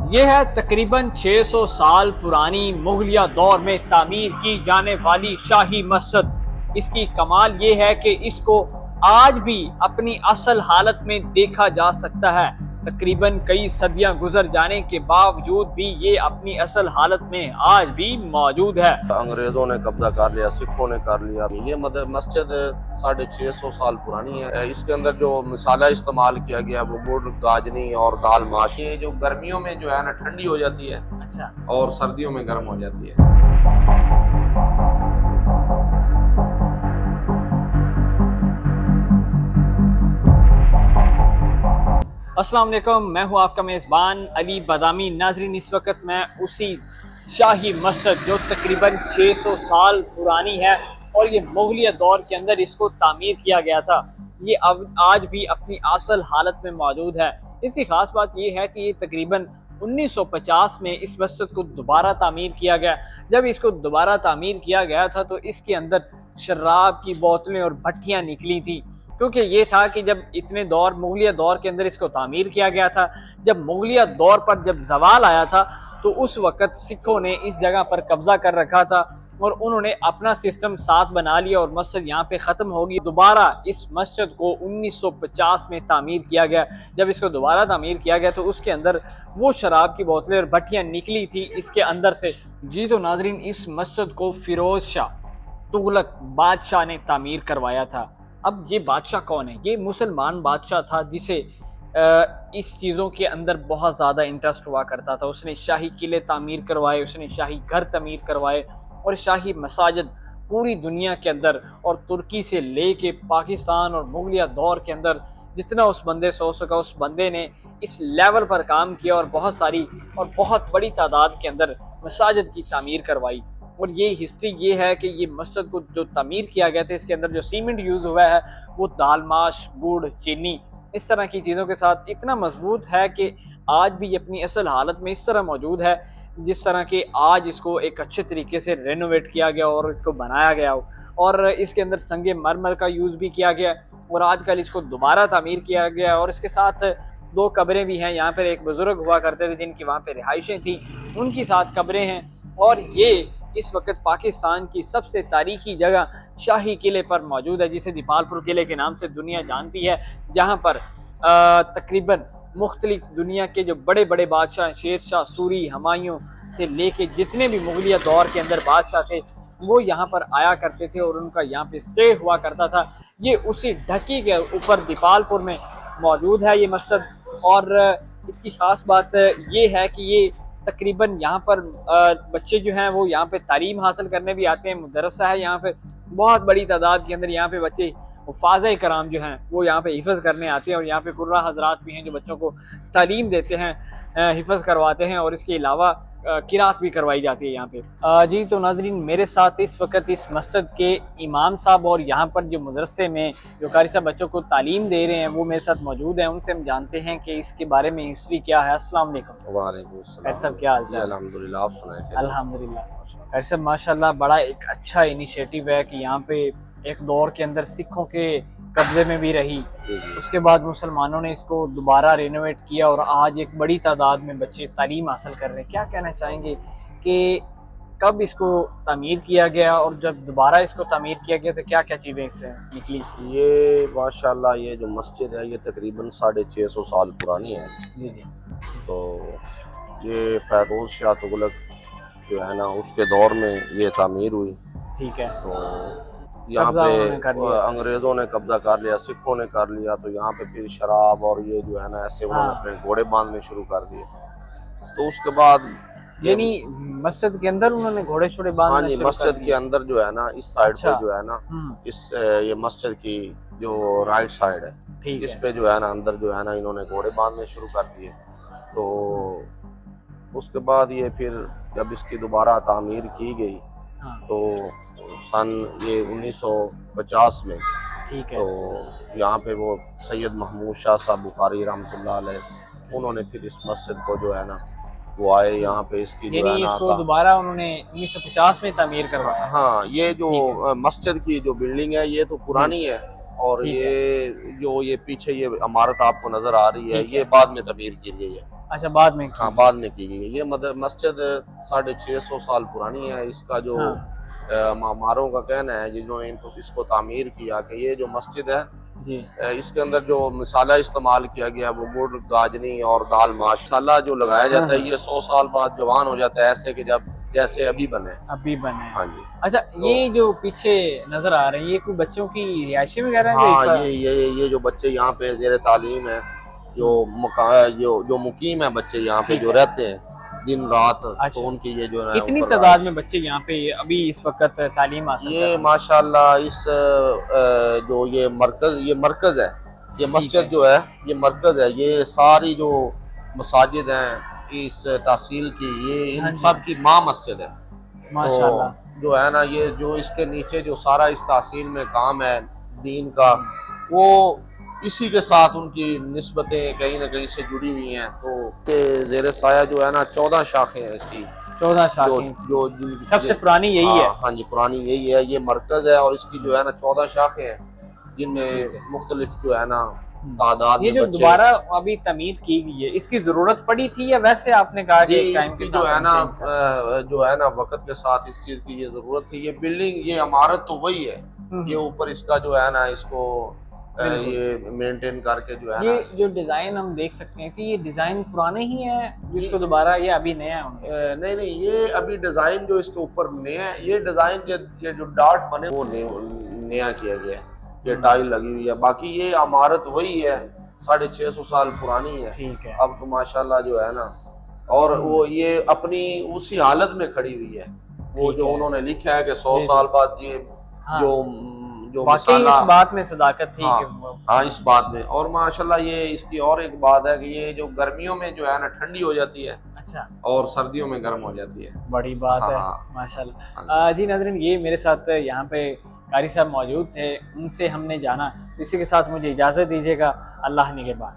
ये है तकरीबन 600 साल पुरानी मुगलिया दौर में तामीर की जाने वाली शाही मस्जिद। इसकी कमाल ये है कि इसको आज भी अपनी असल हालत में देखा जा सकता है। तकरीबन कई सदियां गुजर जाने के बावजूद भी ये अपनी असल हालत में आज भी मौजूद है। अंग्रेजों ने कब्जा कर लिया, सिखों ने कर लिया। ये मस्जिद 650 साल पुरानी है। इसके अंदर जो मसाला इस्तेमाल किया गया वो गुड़, गाजनी और दाल माश। ये जो गर्मियों में जो है ना ठंडी हो जाती है, अच्छा, और सर्दियों में गर्म हो जाती है। अस्सलाम वालेकुम, मैं हूं आपका मेज़बान अली बादामी। नाजरीन, इस वक्त मैं उसी शाही मस्जिद जो तकरीबन 600 साल पुरानी है और ये मुगलिया दौर के अंदर इसको तामीर किया गया था, ये अब आज भी अपनी असल हालत में मौजूद है। इसकी ख़ास बात ये है कि ये तकरीबन 1950 में इस मस्जिद को दोबारा तामीर किया गया। जब इसको दोबारा तामीर किया गया था तो इसके अंदर शराब की बोतलें और भट्टियाँ निकली थी, क्योंकि ये था कि जब इतने दौर मुगलिया दौर के अंदर इसको तामीर किया गया था, जब मुगलिया दौर पर जब जवाल आया था तो उस वक़्त सिखों ने इस जगह पर कब्ज़ा कर रखा था और उन्होंने अपना सिस्टम साथ बना लिया और मस्जिद यहाँ पे ख़त्म होगी। दोबारा इस मस्जिद को 1950 में तामीर किया गया। जब इसको दोबारा तामीर किया गया तो उसके अंदर वो शराब की बोतलें और भट्टियाँ निकली थी इसके अंदर से। जी तो नाजरीन, इस मस्जिद को फ़िरोज़ शाह तुगलक बादशाह ने तामीर करवाया था। अब ये बादशाह कौन है? ये मुसलमान बादशाह था जिसे इस चीज़ों के अंदर बहुत ज़्यादा इंटरेस्ट हुआ करता था। उसने शाही किले तामीर करवाए, उसने शाही घर तामीर करवाए और शाही मसाजिद पूरी दुनिया के अंदर, और तुर्की से ले के पाकिस्तान और मुगलिया दौर के अंदर जितना उस बंदे से हो सका उस बंदे ने इस लेवल पर काम किया और बहुत सारी और बहुत बड़ी तादाद के अंदर मसाजिद की तामीर करवाई। और ये हिस्ट्री ये है कि ये मस्जिद को जो तामीर किया गया था इसके अंदर जो सीमेंट यूज़ हुआ है वो दालमाश, गुड़, चीनी, इस तरह की चीज़ों के साथ इतना मजबूत है कि आज भी ये अपनी असल हालत में इस तरह मौजूद है जिस तरह के आज इसको एक अच्छे तरीके से रेनोवेट किया गया और इसको बनाया गया हो। और इसके अंदर संगे मरमर का यूज़ भी किया गया और आजकल इसको दोबारा तामीर किया गया। और इसके साथ दो कब्रें भी हैं। यहाँ पर एक बुज़ुर्ग हुआ करते थे जिनकी वहाँ पर रिहाइशें थी, उनकी साथ कब्रें हैं। और ये इस वक्त पाकिस्तान की सबसे तारीखी जगह शाही किले पर मौजूद है, जिसे दीपालपुर किले के नाम से दुनिया जानती है, जहाँ पर तकरीबन मुख्तलिफ दुनिया के जो बड़े बड़े बादशाह, शेर शाह सूरी, हुमायूं से लेके जितने भी मुगलिया दौर के अंदर बादशाह थे वो यहाँ पर आया करते थे और उनका यहाँ पे स्टे हुआ करता था। ये उसी ढकी के ऊपर दीपालपुर में मौजूद है ये मस्जिद। और इसकी ख़ास बात ये है कि ये तकरीबन यहाँ पर बच्चे जो हैं वो यहाँ पे तालीम हासिल करने भी आते हैं। मदरसा है यहाँ पे, बहुत बड़ी तादाद के अंदर यहाँ पे बच्चे हुफ़ाज़ कराम जो हैं वो यहाँ पे हिफ़्ज़ करने आते हैं और यहाँ पे कुर्रा हज़रात भी हैं जो बच्चों को तालीम देते हैं, हिफ़्ज़ करवाते हैं और इसके अलावा किरात भी करवाई जाती है यहाँ पे। जी तो नाज़रीन, मेरे साथ इस वक्त इस मस्जिद के इमाम साहब और यहाँ पर जो मदरसे में जो कारी साहब बच्चों को तालीम दे रहे हैं वो मेरे साथ मौजूद हैं। उनसे हम जानते हैं कि इसके बारे में हिस्ट्री क्या है। अस्सलाम वालेकुम। वालेकुम कारी साहब, क्या हाल चाल? अल्हम्दुलिल्लाह, आप सुनाए? अल्हम्दुलिल्लाह। कारी साहब, माशाल्लाह बड़ा एक अच्छा इनिशिएटिव है कि यहाँ पे एक दौर के अंदर सिखों के कब्जे में भी रही, उसके बाद मुसलमानों ने इसको दोबारा रेनोवेट किया और आज एक बड़ी तादाद में बच्चे तालीम हासिल कर रहे हैं। क्या कहना चाहेंगे कि कब इसको तामीर किया गया और जब दोबारा इसको तामीर किया गया तो क्या क्या चीज़ें इससे निकली थी? ये माशाल्लाह ये जो मस्जिद है ये तकरीबन 650 साल पुरानी है। जी जी। तो ये फ़िरोज़ शाह तुगलक जो है ना उसके दौर में ये तामीर हुई। ठीक है। तो यहाँ पे अंग्रेज़ों ने कब्जा कर लिया, सिखों ने कर लिया, तो यहाँ पे फिर शराब और ये जो है ना ऐसे उन्होंने अपने घोड़े बांधने शुरू कर दिए। तो उसके बाद यानी मस्जिद के अंदर उन्होंने घोड़े छोड़े बांधना? हाँ जी, मस्जिद के अंदर जो है ना इस साइड पे जो है ना इस ये मस्जिद की जो राइट साइड है इस पे जो है ना अंदर जो है ना इन्होंने घोड़े बांधने शुरू कर दिए। तो उसके बाद ये फिर जब इसकी दोबारा तामीर की गई तो सन ये 1950 में, ठीक है, तो यहाँ पे वो सैयद महमूद शाह साहब बुखारी रहमतुल्लाह अलैह उन्होंने फिर इस मस्जिद को जो है ना वो आए यहाँ पे इसकी जो है ना इसको दोबारा उन्होंने 1950 में तामीर करवाया। हाँ, ये जो मस्जिद की जो बिल्डिंग है ये तो पुरानी है और ये जो ये पीछे ये इमारत आपको नजर आ रही है ये बाद में तामीर की गई है। अच्छा, बाद में हाँ बाद में की गई है। ये मस्जिद 650 साल पुरानी है। इसका जो मामारों का कहना है जिन्होंने इसको तामीर किया कि ये जो मस्जिद है जी, इसके अंदर जो मसाला इस्तेमाल किया गया वो गुड़, गाजनी और दाल मसाला जो लगाया जाता है ये 100 साल बाद जवान हो जाता है, ऐसे कि जब जैसे अभी बने। हाँ जी। अच्छा, ये जो पीछे नजर आ रहे हैं ये कोई बच्चों की रिहायशी वगैरह है? हाँ ये जो बच्चे यहाँ पे जेर तालीम है, जो मुकीम है बच्चे यहाँ पे जो रहते हैं दिन रात, अच्छा, तो उनकी ये जो है कितनी तादाद में बच्चे यहाँ पे अभी इस वक्त तालीम हासिल कर रहे ये हैं? माशाल्लाह इस जो ये मरकज है, ये मस्जिद जो है ये मरकज है, ये सारी जो मसाजिद हैं इस तहसील की ये इन सब की माँ मस्जिद है। माशाल्लाह। तो जो है ना ये जो इसके नीचे जो सारा इस तहसील में काम है दीन का, वो इसी के साथ उनकी निस्बतें कहीं ना कहीं से जुड़ी हुई हैं। तो के जेर साया जो है ना 14 शाखें हैं इसकी, 14 जो शाखें जो सबसे पुरानी यही है। हाँ जी पुरानी यही है, ये मरकज है और इसकी जो है ना 14 शाखें हैं जिनमें मुख्तलिफ जो है ना तादाद ये में जो बच्चे। दोबारा अभी तमीर की गई है इसकी जरूरत पड़ी थी या वैसे आपने कहा कि इसकी जो है ना वक्त के साथ इस चीज की ये जरूरत थी। ये बिल्डिंग ये इमारत तो वही है, ये ऊपर इसका जो है ना इसको ये मेंटेन करके जो है ये ना जो डिजाइन हम देख सकते हैं कि ये डिजाइन पुराने ही है जिसको दोबारा ये अभी नया है? नहीं ये अभी डिजाइन जो इसके ऊपर नया है, ये डिजाइन ये जो डार्ट बने वो नया किया गया है, ये टाइल लगी हुई है। बाकी ये इमारत वही है, 650 साल पुरानी है। ठीक है। अब तो माशाल्लाह जो है ना, और वो ये अपनी उसी हालत में खड़ी हुई है। वो जो उन्होंने लिखा है कि 100 साल बाद ये जो मसाला, इस बात में सदाकत थी। हाँ इस बात में। और माशाल्लाह ये इसकी और एक बात है कि ये जो गर्मियों में जो है ना ठंडी हो जाती है, अच्छा, और सर्दियों में गर्म हो जाती है। बड़ी बात है माशाल्लाह। जी नाज़रीन, ये मेरे साथ यहाँ पे कारी साहब मौजूद थे, उनसे हमने जाना। इसी के साथ मुझे इजाज़त दीजिएगा। अल्लाह निगहबान।